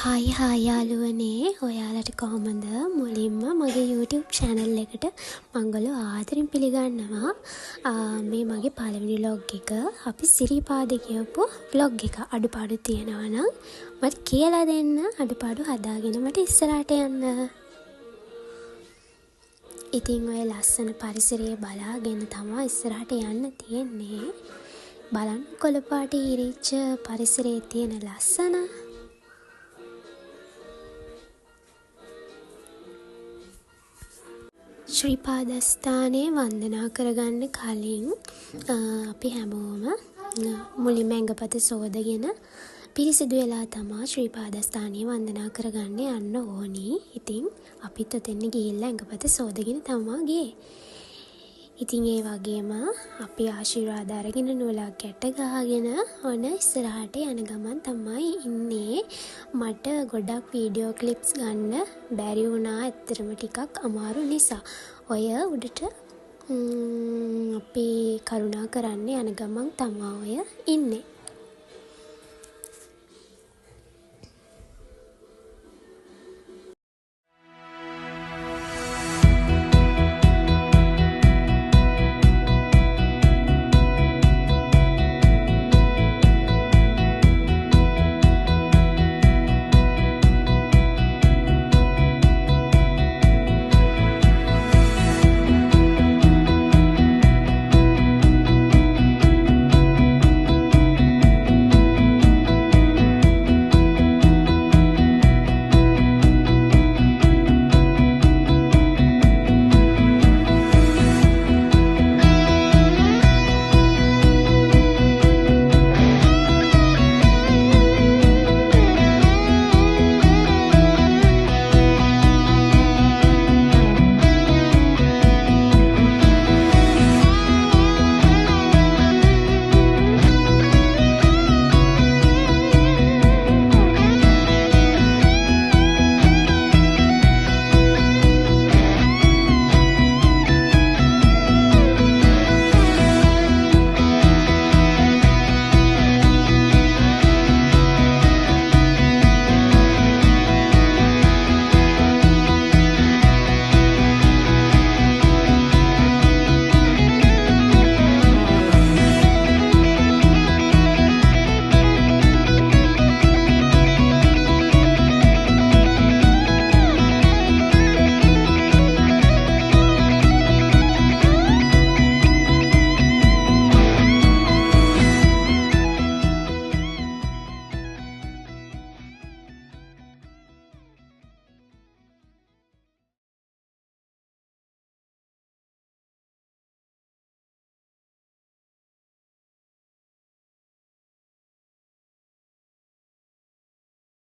Hi යාළුවනේ ඔයාලට කොහොමද? මුලින්ම මගේ YouTube channel එකට මංගල ආදරෙන් පිළිගන්නවා. මේ මගේ පළවෙනි vlog එක. අපි සිරිපාද කියපු vlog එක. අඩුපාඩු තියෙනවා නම් මට කියලා දෙන්න. අඩුපාඩු හදාගෙන මට ඉස්සරහට යන්න. ඉතින් ඔය ලස්සන පරිසරය බලාගෙන තමයි ඉස්සරහට යන්න තියෙන්නේ. බලන්න කොළ පාට ඉරිච්ච පරිසරයේ තියෙන ලස්සන. ශ්‍රී පාදස්ථානයේ වන්දනා කරගන්න කලින් අපි හැමෝම මුලින්ම ඇඟපත සෝදගෙන පිරිසිදු වෙලා තමයි ශ්‍රී පාදස්ථානයේ වන්දනා කරගන්න යන්න ඕනි. ඉතින් අපිත් ඔතෙන් ගිහිල්ලා ඇඟපත සෝදගෙන තමයි ගියේ. ඉතින් ඒ වගේම අපි ආශිර්වාද අරගෙන නූලක් ගැට ගහගෙන ඔන්න ඉස්සරහට යන ගමන් තමයි ඉන්නේ. මට ගොඩක් වීඩියෝ ක්ලිප්ස් ගන්න බැරි වුණා ඇත්තටම ටිකක් අමාරු නිසා. ඔය උඩට අපි කරුණා කරන්න යන ගමන් තමයි ඔය ඉන්නේ.